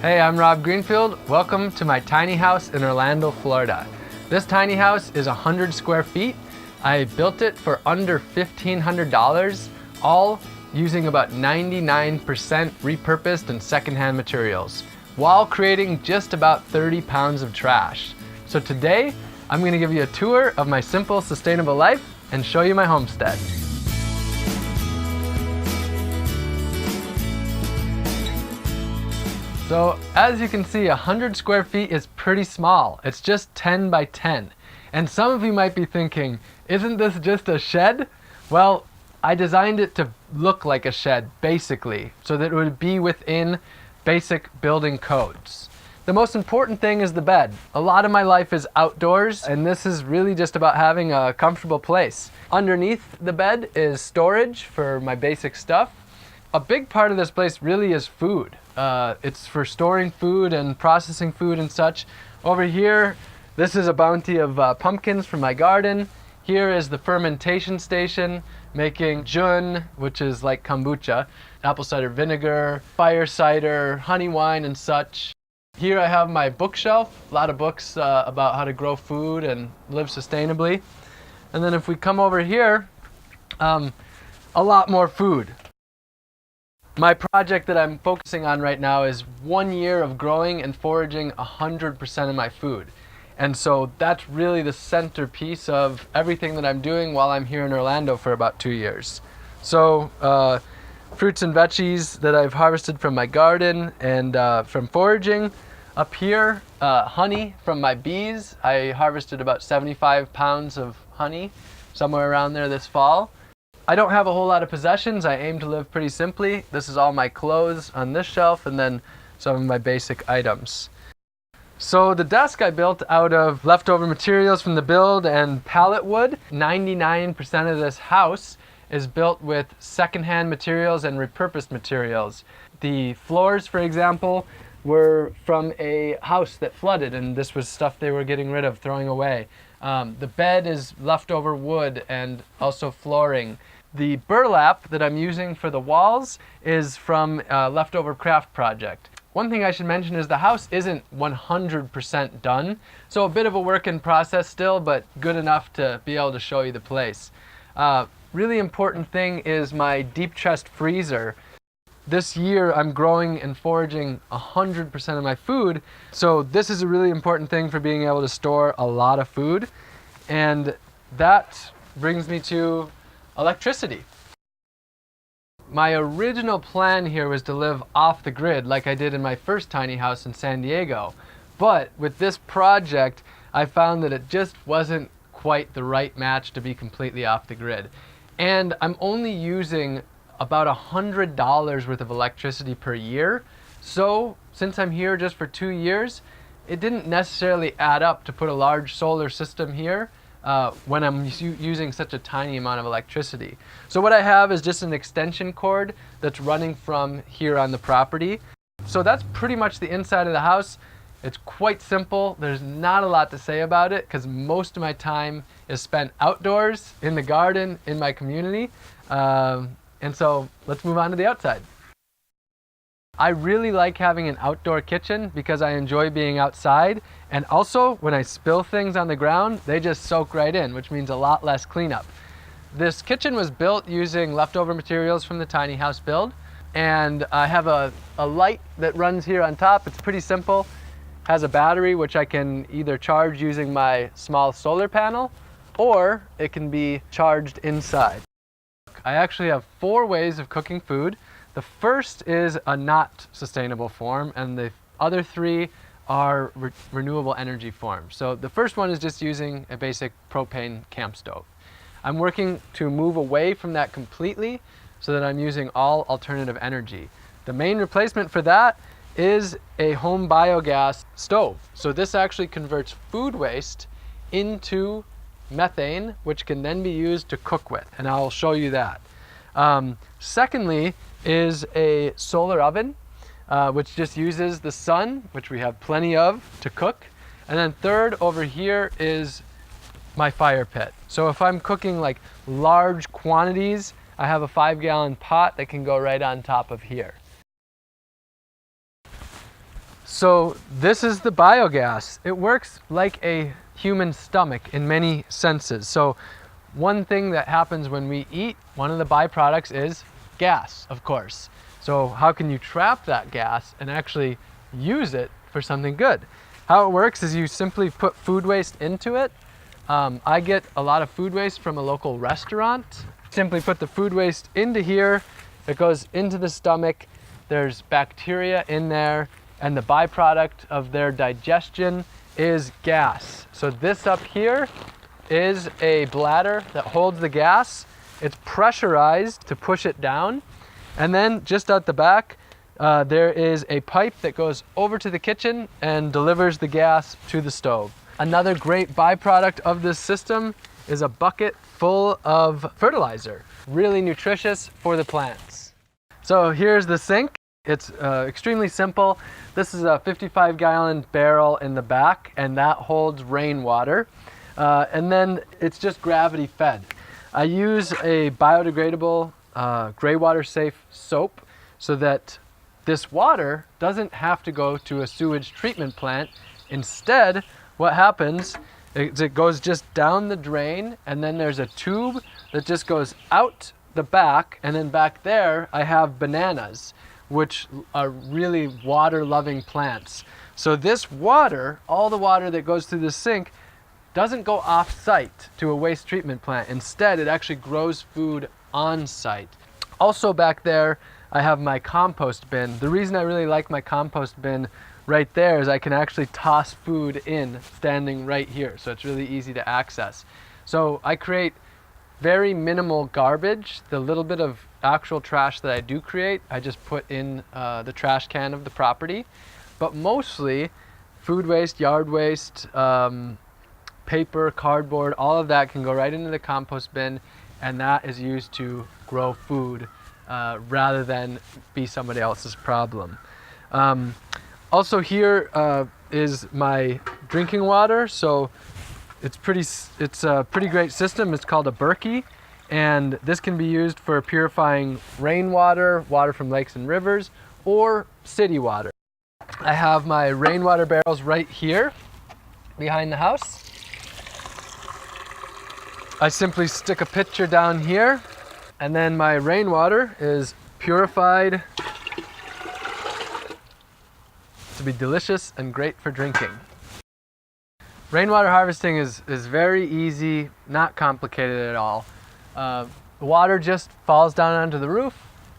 Hey, I'm Rob Greenfield. Welcome to my tiny house in Orlando, Florida. This tiny house is 100 square feet. I built it for under $1,500, all using about 99% repurposed and secondhand materials, while creating just about 30 pounds of trash. So today, I'm going to give you a tour of my simple, sustainable life and show you my homestead. So as you can see, 100 square feet is pretty small. It's just 10 by 10. And some of you might be thinking, isn't this just a shed? Well, I designed it to look like a shed, basically, so that it would be within basic building codes. The most important thing is the bed. A lot of my life is outdoors, and this is really just about having a comfortable place. Underneath the bed is storage for my basic stuff. A big part of this place really is food. It's for storing food and processing food and such. Over here, this is a bounty of pumpkins from my garden. Here is the fermentation station, making jun, which is like kombucha, apple cider vinegar, fire cider, honey wine and such. Here I have my bookshelf, a lot of books about how to grow food and live sustainably. And then if we come over here, a lot more food. My project that I'm focusing on right now is 1 year of growing and foraging 100% of my food. And so that's really the centerpiece of everything that I'm doing while I'm here in Orlando for about 2 years. So fruits and veggies that I've harvested from my garden and from foraging. Up here, honey from my bees. I harvested about 75 pounds of honey, somewhere around there this fall. I don't have a whole lot of possessions. I aim to live pretty simply. This is all my clothes on this shelf and then some of my basic items. So the desk I built out of leftover materials from the build and pallet wood. 99% of this house is built with secondhand materials and repurposed materials. The floors, for example, were from a house that flooded, and this was stuff they were getting rid of, throwing away. The bed is leftover wood and also flooring. The burlap that I'm using for the walls is from a leftover craft project. One thing I should mention is the house isn't 100% done, so a bit of a work in process still, but good enough to be able to show you the place. Really important thing is my deep chest freezer. This year I'm growing and foraging 100% of my food, so this is a really important thing for being able to store a lot of food. And that brings me to electricity. My original plan here was to live off the grid like I did in my first tiny house in San Diego. But with this project, I found that it just wasn't quite the right match to be completely off the grid. And I'm only using about $100 worth of electricity per year. So since I'm here just for 2 years, it didn't necessarily add up to put a large solar system here when I'm using such a tiny amount of electricity. So what I have is just an extension cord that's running from here on the property. So that's pretty much the inside of the house. It's quite simple. There's not a lot to say about it because most of my time is spent outdoors, in the garden, in my community. And so let's move on to the outside. I really like having an outdoor kitchen because I enjoy being outside. And also when I spill things on the ground, they just soak right in, which means a lot less cleanup. This kitchen was built using leftover materials from the tiny house build. And I have a light that runs here on top. It's pretty simple. Has a battery which I can either charge using my small solar panel or it can be charged inside. I actually have 4 ways of cooking food. The first is a not sustainable form, and the other 3 are renewable energy forms. So the first one is just using a basic propane camp stove. I'm working to move away from that completely so that I'm using all alternative energy. The main replacement for that is a home biogas stove. So this actually converts food waste into methane, which can then be used to cook with, and I'll show you that. Secondly is a solar oven, which just uses the sun, which we have plenty of, to cook. And then third over here is my fire pit. So if I'm cooking like large quantities, I have a 5-gallon pot that can go right on top of here. So this is the biogas. It works like a human stomach in many senses. So one thing that happens when we eat, one of the byproducts is gas, of course. So how can you trap that gas and actually use it for something good? How it works is you simply put food waste into it. I get a lot of food waste from a local restaurant. Simply put the food waste into here. It goes into the stomach. There's bacteria in there, and the byproduct of their digestion is gas. So this up here is a bladder that holds the gas. It's pressurized to push it down. And then just out the back, there is a pipe that goes over to the kitchen and delivers the gas to the stove. Another great byproduct of this system is a bucket full of fertilizer, really nutritious for the plants. So here's the sink. It's extremely simple. This is a 55-gallon barrel in the back, and that holds rainwater. And then it's just gravity fed. I use a biodegradable, gray water safe soap so that this water doesn't have to go to a sewage treatment plant. Instead, what happens is it goes just down the drain, and then there's a tube that just goes out the back, and then back there I have bananas, which are really water-loving plants. So this water, all the water that goes through the sink, doesn't go off-site to a waste treatment plant. Instead, it actually grows food on-site. Also back there, I have my compost bin. The reason I really like my compost bin right there is I can actually toss food in standing right here. So it's really easy to access. So I create very minimal garbage. The little bit of actual trash that I do create, I just put in the trash can of the property. But mostly food waste, yard waste, paper, cardboard, all of that can go right into the compost bin, and that is used to grow food rather than be somebody else's problem. Also here is my drinking water. So it's a pretty great system. It's called a Berkey, and this can be used for purifying rainwater, water from lakes and rivers, or city water. I have my rainwater barrels right here behind the house. I simply stick a pitcher down here, and then my rainwater is purified to be delicious and great for drinking. Rainwater harvesting is very easy, not complicated at all. The water just falls down onto the roof,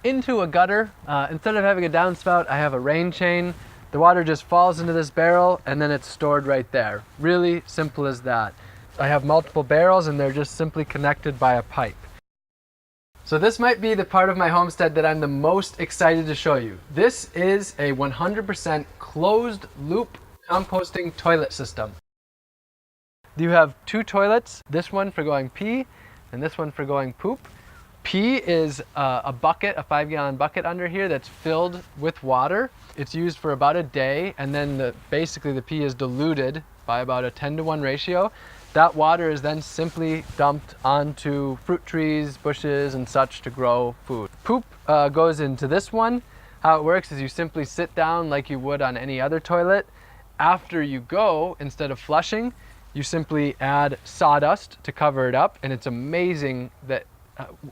into a gutter. Instead of having a downspout, I have a rain chain. The water just falls into this barrel, and then it's stored right there. Really simple as that. I have multiple barrels, and they're just simply connected by a pipe. So this might be the part of my homestead that I'm the most excited to show you. This is a 100% closed loop composting toilet system. You have two toilets, this one for going pee and this one for going poop. Pee is a bucket, a 5-gallon bucket under here that's filled with water. It's used for about a day, and then basically the pee is diluted by about a 10-to-1 ratio. That water is then simply dumped onto fruit trees, bushes, and such to grow food. Poop goes into this one. How it works is you simply sit down like you would on any other toilet. After you go, instead of flushing, you simply add sawdust to cover it up, and it's amazing that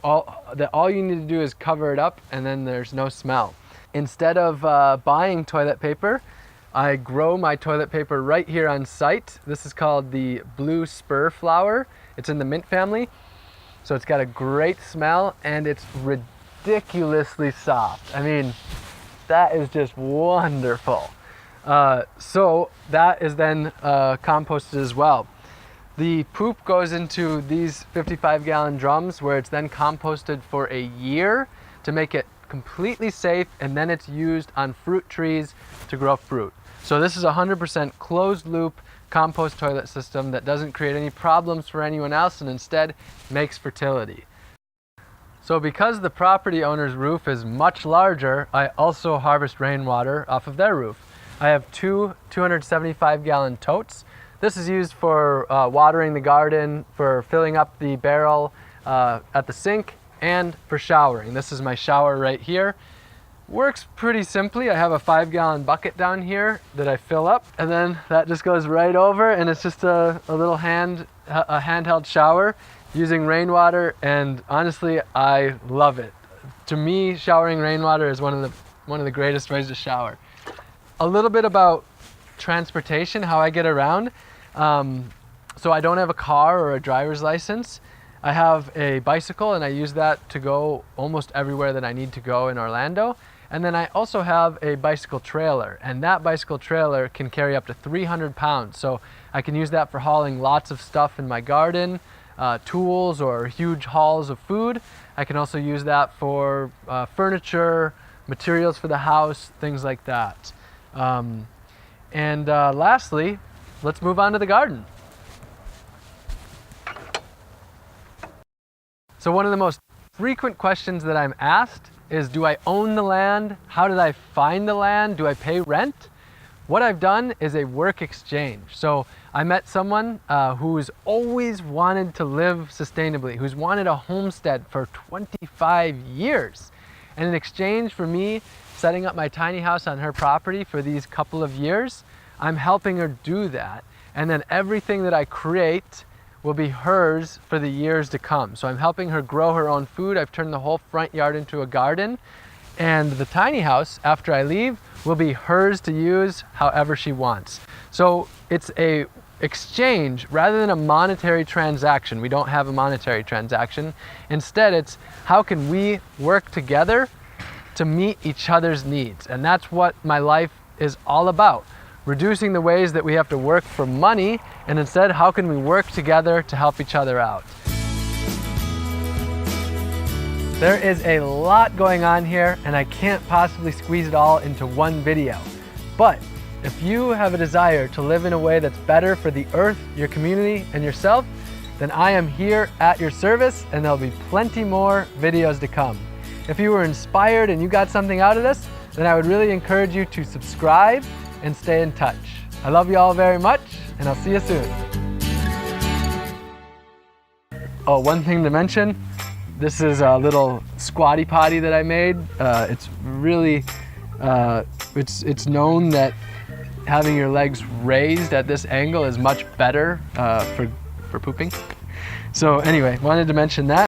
all you need to do is cover it up, and then there's no smell. Instead of buying toilet paper, I grow my toilet paper right here on site. This is called the blue spur flower. It's in the mint family. So it's got a great smell, and it's ridiculously soft. I mean, that is just wonderful. So that is then composted as well. The poop goes into these 55-gallon drums, where it's then composted for a year to make it completely safe, and then it's used on fruit trees to grow fruit. So this is a 100% closed loop compost toilet system that doesn't create any problems for anyone else, and instead makes fertility. So because the property owner's roof is much larger, I also harvest rainwater off of their roof. I have two 275-gallon totes. This is used for watering the garden, for filling up the barrel at the sink, and for showering. This is my shower right here. works pretty simply. I have a 5-gallon bucket down here that I fill up, and then that just goes right over, and it's just a little handheld shower using rainwater, and honestly, I love it. To me, showering rainwater is one of the greatest ways to shower. A little bit about transportation, how I get around. So I don't have a car or a driver's license. I have a bicycle, and I use that to go almost everywhere that I need to go in Orlando. And then I also have a bicycle trailer, and that bicycle trailer can carry up to 300 pounds. So I can use that for hauling lots of stuff in my garden, tools or huge hauls of food. I can also use that for furniture, materials for the house, things like that. Lastly, let's move on to the garden. So one of the most frequent questions that I'm asked is, do I own the land? How did I find the land? Do I pay rent? What I've done is a work exchange. So I met someone who's always wanted to live sustainably, who's wanted a homestead for 25 years. And in exchange for me setting up my tiny house on her property for these couple of years, I'm helping her do that. And then everything that I create will be hers for the years to come. So I'm helping her grow her own food. I've turned the whole front yard into a garden. And the tiny house, after I leave, will be hers to use however she wants. So it's a exchange rather than a monetary transaction. We don't have a monetary transaction. Instead, it's how can we work together to meet each other's needs? And that's what my life is all about. Reducing the ways that we have to work for money, and instead, how can we work together to help each other out? There is a lot going on here, and I can't possibly squeeze it all into one video. But if you have a desire to live in a way that's better for the earth, your community, and yourself, then I am here at your service, and there'll be plenty more videos to come. If you were inspired and you got something out of this, then I would really encourage you to subscribe and stay in touch. I love you all very much, and I'll see you soon. Oh, one thing to mention, this is a little squatty potty that I made. It's really, it's known that having your legs raised at this angle is much better for pooping. So anyway, wanted to mention that.